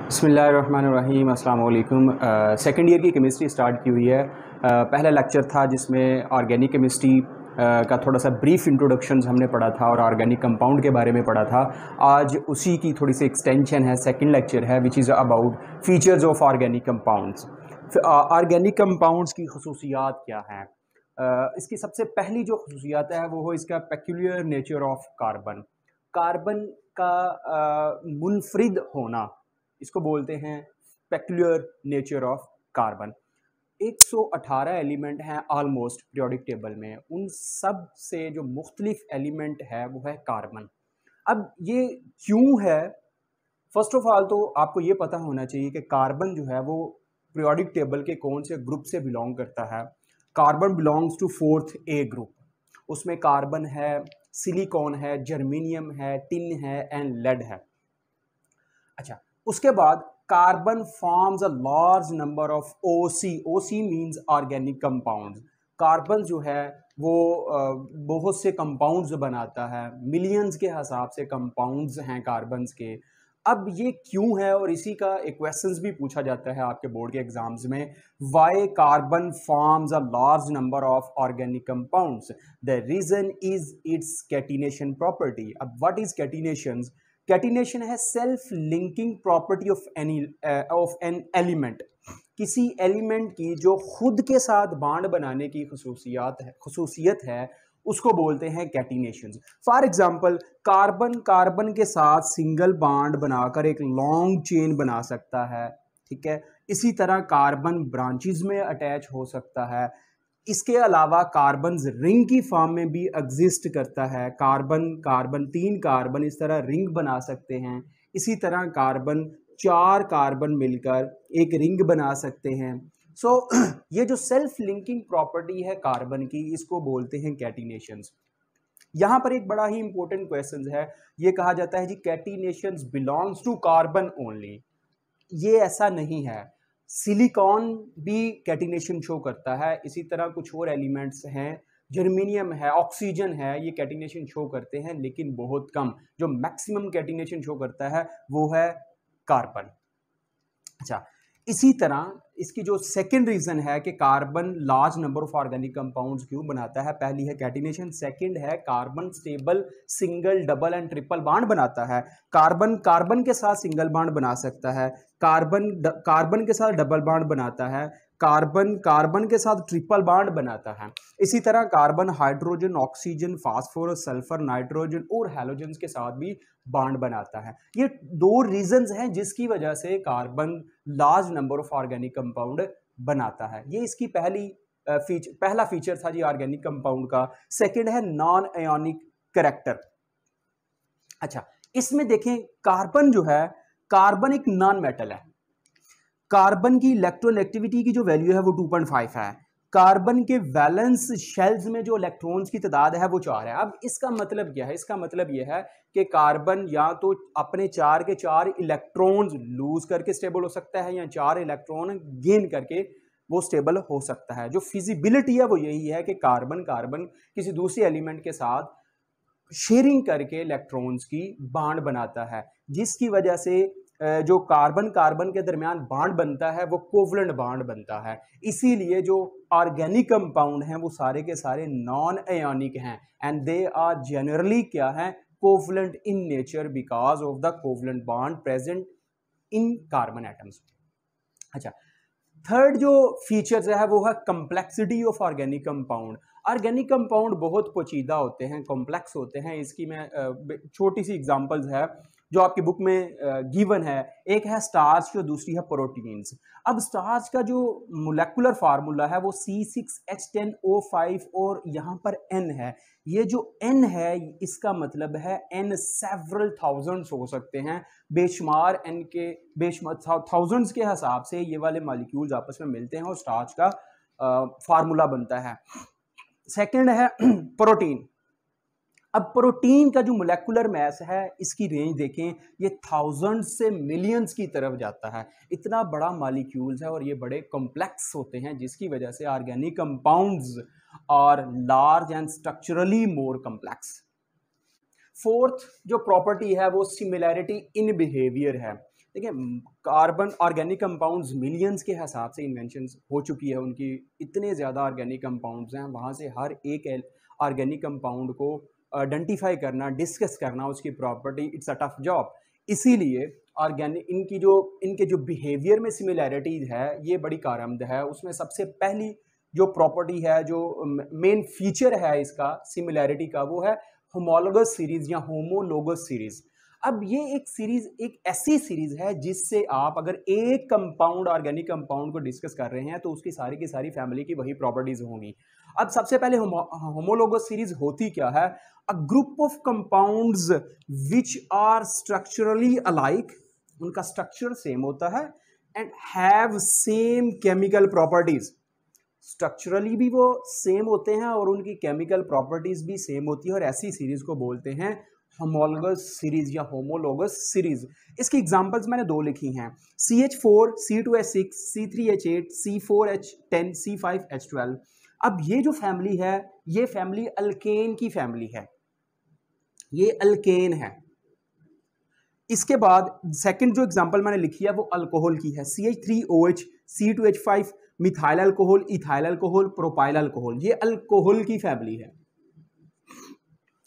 बिस्मिल्लाहिर्रहमानिर्रहीम अस्सलाम वालेकुम। सेकेंड ईयर की केमिस्ट्री स्टार्ट की हुई है। पहला लेक्चर था जिसमें ऑर्गेनिक केमिस्ट्री का थोड़ा सा ब्रीफ इंट्रोडक्शन हमने पढ़ा था और ऑर्गेनिक कंपाउंड के बारे में पढ़ा था। आज उसी की थोड़ी सी एक्सटेंशन है, सेकंड लेक्चर है which is about features of organic compounds. Organic compounds की खसूसियात क्या हैं? इसकी सबसे पहली जो खसूसियात है वो इसका peculiar nature of carbon. Carbon का मुनफरिद होना, इसको बोलते हैं peculiar nature of carbon. 118 element हैं ऑलमोस्ट पीरियोडिक टेबल में, उन सब से जो मुख्तलिफ एलिमेंट है वो है कार्बन। अब ये क्यों है? फर्स्ट ऑफ ऑल तो आपको ये पता होना चाहिए कि कार्बन जो है वो पीरियोडिक टेबल के कौन से ग्रुप से बिलोंग करता है। Carbon belongs to 4th A group. उसमें कार्बन है, सिलिकॉन है, जर्मेनियम है, टिन है एंड लेड है। अच्छा, उसके बाद carbon forms a large number of OC। OC means organic compounds. Carbon जो है वो बहुत से कंपाउंड्स बनाता है, मिलियंस के हिसाब से कंपाउंड्स हैं कार्बन्स के। अब ये क्यों है, और इसी का एक क्वेश्चंस भी पूछा जाता है आपके बोर्ड के एग्जाम्स में। Why carbon forms a large number of organic compounds? The reason is its catenation property. अब व्हाट इज कैटिनेशन? कैटिनेशन है self linking property of an element. किसी एलिमेंट की जो खुद के साथ बांड बनाने की खसूसियत है उसको बोलते हैं catenation. For example, carbon carbon के साथ सिंगल बांड बनाकर एक लॉन्ग चेन बना सकता है, ठीक है। इसी तरह कार्बन ब्रांचेस में अटैच हो सकता है। इसके अलावा कार्बन रिंग की फॉर्म में भी एग्जिस्ट करता है। कार्बन 3 कार्बन इस तरह रिंग बना सकते हैं। इसी तरह कार्बन 4 कार्बन मिलकर एक रिंग बना सकते हैं। सो ये जो सेल्फ लिंकिंग प्रॉपर्टी है कार्बन की, इसको बोलते हैं कैटिनेशंस। यहां पर एक बड़ा ही इंपॉर्टेंट क्वेश्चन है, ये कहा जाता है जी कैटिनेशंस बिलोंग्स टू कार्बन ओनली। ये ऐसा नहीं है। सिलिकॉन भी कैटिनेशन शो करता है, इसी तरह कुछ और एलिमेंट्स हैं, जर्मेनियम है, ऑक्सीजन है, ये कैटिनेशन शो करते हैं लेकिन बहुत कम। जो मैक्सिमम कैटिनेशन शो करता है वो है कार्बन। अच्छा, इसी तरह इसकी जो सेकंड रीजन है कि carbon large number of organic compounds क्यों बनाता है, पहली है कैटिनेशन, सेकंड है carbon stable single double and triple bond बनाता है। कार्बन कार्बन के साथ सिंगल बॉन्ड बना सकता है, कार्बन के साथ डबल बॉन्ड बनाता है, कार्बन कार्बन के साथ ट्रिपल बॉन्ड बनाता है। इसी तरह carbon hydrogen, oxygen, phosphorus, sulphur, nitrogen और हैलोजन के साथ भी बॉन्ड बनाता है। ये दो रीजंस हैं जिसकी वजह से carbon large number of organic compound बनाता है। ये इसकी पहला फीचर था जी ऑर्गेनिक कंपाउंड का। सेकंड है नॉन आयोनिक कैरेक्टर। अच्छा, इसमें देखें कार्बन जो है, कार्बन एक नॉन मेटल है। कार्बन की इलेक्ट्रोनेगेटिविटी की जो वैल्यू है वो 2.5 है। कार्बन के वैलेंस शेल्स में जो इलेक्ट्रॉन्स की तादाद है वो 4 है। अब इसका मतलब क्या है? इसका मतलब यह है कि कार्बन या तो अपने 4 के 4 इलेक्ट्रॉन्स लूज करके स्टेबल हो सकता है या 4 इलेक्ट्रॉन गेन करके वो स्टेबल हो सकता है। जो फिजिबिलिटी है वो यही है कि कार्बन कार्बन किसी दूसरे एलिमेंट के साथ शेयरिंग करके इलेक्ट्रॉन्स की बांड बनाता है, जिसकी वजह से जो कार्बन कार्बन के दरमियान बांड बनता है वो कोवलेंट बांड बनता है। इसीलिए जो ऑर्गेनिक कंपाउंड हैं वो सारे के सारे नॉन आयोनिक हैं एंड दे आर जनरली क्या है, covalent in nature because of the covalent bond present in carbon atoms. अच्छा, थर्ड जो फीचर्स है वो है complexity of organic compound. Organic compound बहुत पोचीदा होते हैं, कॉम्प्लेक्स होते हैं। इसकी मैं छोटी सी एग्जांपल्स है जो आपकी बुक में गिवन है। एक है स्टार्च और दूसरी है प्रोटीन्स। अब स्टार्च का जो मोलेकुलर फार्मूला है वो C6H10O5 और यहाँ पर N है। ये जो N है इसका मतलब है N सेवरल थाउजेंड्स हो सकते हैं, बेशुमार N के बेशुमार थाउजेंड्स के हिसाब से ये वाले मॉलिक्यूल्स आपस में मिलते हैं और स्टार्च का फार्मूला बनता है। सेकंड है प्रोटीन। अब प्रोटीन का जो मोलेकुलर मास है इसकी रेंज देखें, ये थाउजेंड से मिलियंस की तरफ जाता है। इतना बड़ा मॉलिक्यूल्स है और ये बड़े कॉम्प्लेक्स होते हैं जिसकी वजह से organic compounds are large and structurally more complex. Fourth जो प्रॉपर्टी है वो सिमिलैरिटी इन बिहेवियर है। देखिए कार्बन ऑर्गेनिक कंपाउंड्स मिलियंस के हिसाब से इन्वेंशंस हो चुकी है उनकी, इतने ज़्यादा ऑर्गेनिक कंपाउंड्स हैं, वहाँ से हर एक ऑर्गेनिक कंपाउंड को आइडेंटिफाई करना, डिस्कस करना उसकी property, it's a tough job. इसीलिए ऑर्गेनिक इनके जो बिहेवियर में सिमिलैरिटीज है ये बड़ी कारआमद है। उसमें सबसे पहली जो प्रॉपर्टी है, जो मेन फीचर है इसका सिमिलैरिटी का, वो है होमोलोगस सीरीज या होमोलोगस सीरीज। अब ये एक सीरीज एक ऐसी सीरीज है जिससे आप अगर एक कंपाउंड ऑर्गेनिक कंपाउंड को डिस्कस कर रहे हैं तो उसकी सारी की सारी फैमिली की वही प्रॉपर्टीज होंगी। अब सबसे पहले होमोलोगस सीरीज होती क्या है? A group of compounds which are structurally alike, उनका स्ट्रक्चर सेम होता है, and have same chemical properties. Structurally भी वो सेम होते हैं और उनकी केमिकल प्रॉपर्टीज भी सेम होती है, और ऐसी सीरीज को बोलते हैं होमोलोगस सीरीज या होमोलोगस सीरीज। इसकी एग्जांपल्स मैंने दो लिखी हैं, CH4 C2H6 C3H8 C4H10 C5H12। अब ये जो फैमिली है ये फैमिली अल्केन की फैमिली है, ये अल्केन है। इसके बाद सेकंड जो एग्जांपल मैंने लिखी है वो अल्कोहल की है, CH3OH C2H5 methyl alcohol, ethyl alcohol, propyl alcohol, ये अल्कोहल की फैमिली है।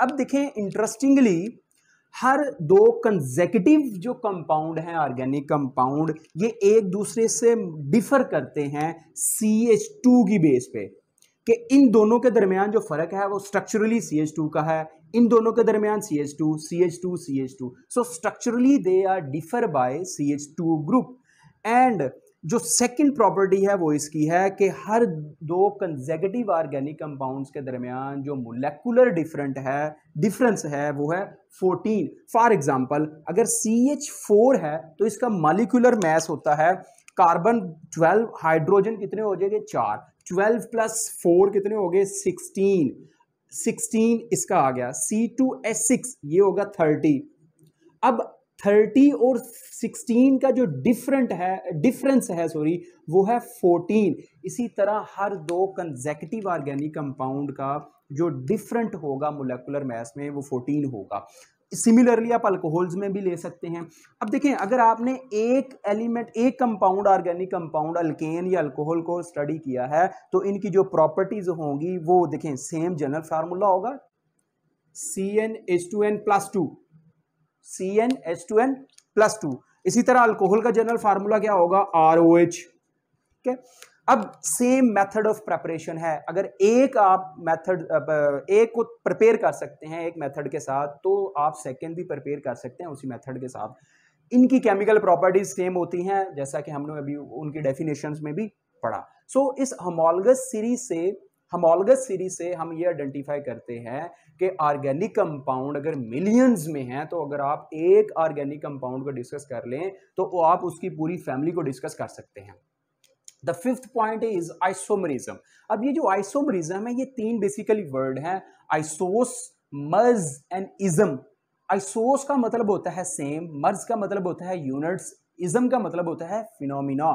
अब देखें इंटरेस्टिंगली हर दो कंसेक्यूटिव जो कंपाउंड हैं ऑर्गेनिक कंपाउंड, ये एक दूसरे से डिफर करते हैं CH2 की बेस पे, कि इन दोनों के दरमियान जो फर्क है वो स्ट्रक्चरली CH2 का है, इन दोनों के दरमियान CH2 CH2 CH2, so structurally they are differ by CH2 group. And जो सेकंड प्रॉपर्टी है वो इसकी है कि हर दो कंसेक्यूटिव ऑर्गेनिक कंपाउंड्स के दरमियान जो मोलेकुलर डिफरेंस है वो है 14। फॉर एग्जांपल अगर CH4 है तो इसका मॉलिक्यूलर मास होता है कार्बन 12, हाइड्रोजन कितने हो जाएंगे 4, 12 प्लस 4 कितने हो गए 16 इसका आ गया, C2H6 ये होगा 30। अब 30 और 16 का जो डिफरेंस है वो है 14। इसी तरह हर दो कंसेक्यूटिव ऑर्गेनिक कंपाउंड का जो डिफरेंट होगा मोलेकुलर मास में वो 14 होगा। सिमिलरली आप अल्कोहल्स में भी ले सकते हैं। अब देखें अगर आपने एक कंपाउंड ऑर्गेनिक कंपाउंड अल्केन या अल्कोहल को स्टडी किया है तो इनकी जो प्रॉपर्टीज होंगी वो देखें सेम जनरल फार्मूला होगा, CnH2n+2, CnH2n+2। इसी तरह अल्कोहल का जनरल फार्मूला क्या होगा, ROH। ठीक है, अब सेम मेथड ऑफ प्रिपरेशन है। अगर एक को प्रिपेयर कर सकते हैं एक मेथड के साथ तो आप सेकेंड भी प्रिपेयर कर सकते हैं उसी मेथड के साथ। इनकी केमिकल प्रॉपर्टीज सेम होती हैं जैसा कि हमने अभी उनकी डेफिनेशंस में भी पढ़ा। सो इस होमोलोगस सीरीज से हम ये आइडेंटिफाई करते हैं कि ऑर्गेनिक कंपाउंड अगर मिलियंस में हैं तो अगर आप एक ऑर्गेनिक कंपाउंड को डिस्कस कर लें तो आप उसकी पूरी फैमिली को डिस्कस कर सकते हैं। The fifth point is isomerism. अब ये जो आइसोमरिज्म है ये तीन बेसिकली वर्ड हैं, आइसोस, मर्ज एंड इज्म। आइसोस का मतलब होता है सेम, मर्ज का मतलब होता है यूनिट्स, इज्म का मतलब होता है फिनोमिना।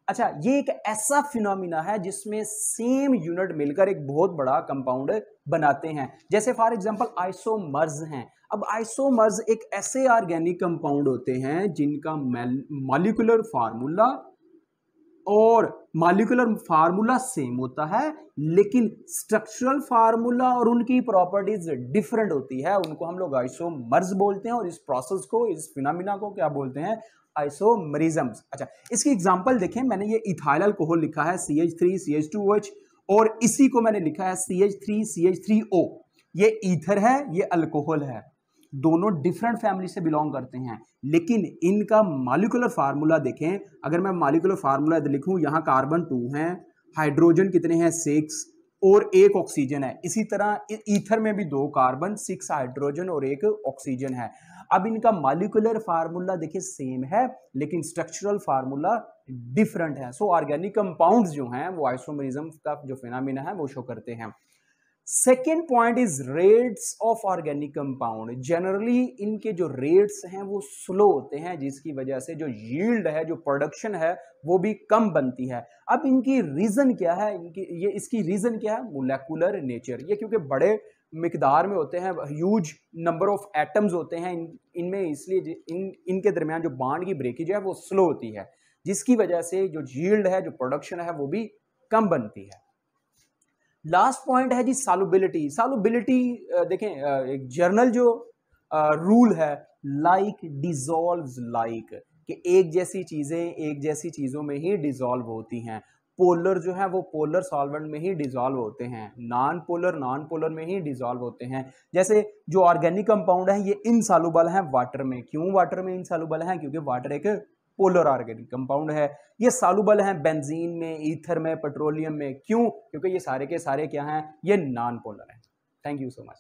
अच्छा, ये एक ऐसा फिनोमिना है जिसमें सेम यूनिट मिलकर एक बहुत बड़ा कंपाउंड बनाते हैं। जैसे फॉर एग्जांपल आइसोमर्स हैं। अब आइसोमर्स एक ऐसे ऑर्गेनिक कंपाउंड होते हैं जिनका मॉलिक्यूलर फार्मूला और मॉलिक्यूलर फार्मूला सेम होता है लेकिन स्ट्रक्चरल फार्मूला और उनकी प्रॉपर्टीज डिफरेंट होती है, उनको हम लोग आइसोमर्स बोलते हैं। और इस प्रोसेस को, इस फिनोमिना को क्या बोलते हैं, आइसोमरिज्म्स। अच्छा, इसकी एग्जांपल देखें, मैंने ये इथाइल अल्कोहल लिखा है CH3CH2OH और इसी को मैंने लिखा है CH3CH3O। ये ईथर है, ये अल्कोहल है, दोनों डिफरेंट फैमिली से बिलोंग करते हैं लेकिन इनका मॉलिक्यूलर फार्मूला देखें। अगर मैं मॉलिक्यूलर फार्मूला लिखूं, यहां कार्बन 2 हैं, हाइड्रोजन कितने हैं 6 और 1 ऑक्सीजन है। इसी तरह ईथर में भी 2 कार्बन, 6 हाइड्रोजन और 1 ऑक्सीजन है। अब इनका मॉलिक्यूलर फार्मूला देखिए सेम है लेकिन स्ट्रक्चरल फार्मूला डिफरेंट है। सो ऑर्गेनिक कंपाउंड्स जो हैं वो आइसोमरिज्म का जो फिनोमिना है वो शो करते हैं। Second point is rates of organic compound. Generally इनके जो रेट्स हैं वो स्लो होते हैं जिसकी वजह से जो यील्ड है, जो प्रोडक्शन है वो भी कम बनती है। अब इनकी रीजन क्या है, इसकी रीजन क्या है, मोलेकुलर नेचर। ये क्योंकि बड़े मिकदार में होते हैं, ह्यूज नंबर ऑफ एटम्स होते हैं इनमें, इसलिए इनके दरमियान जो बॉन्ड की ब्रेकेज है वो स्लो होती है, जिसकी वजह से जो यील्ड है, जो प्रोडक्शन है, वो भी कम बनती है। लास्ट पॉइंट है जी सॉल्युबिलिटी। सॉल्युबिलिटी देखें, एक जर्नल जो रूल है, लाइक डिसॉल्व्स लाइक, कि एक जैसी चीज़ों में ही डिसॉल्व होती हैं। पोलर जो है वो पोलर सॉल्वेंट में ही डिसॉल्व होते हैं, नॉन पोलर में ही डिसॉल्व होते हैं। जैसे जो ऑर्गेनिक कंपाउंड है ये इनसॉल्युबल हैं वाटर में। क्यों वाटर में इनसॉल्युबल हैं? क्योंकि वाटर एक पोलर ऑर्गेनिक कंपाउंड है। ये सॉल्युबल हैं बेंजीन में, ईथर में, पेट्रोलियम में। क्यों? क्योंकि ये सारे के सारे क्या हैं? ये नॉन पोलर हैं। Thank you so much.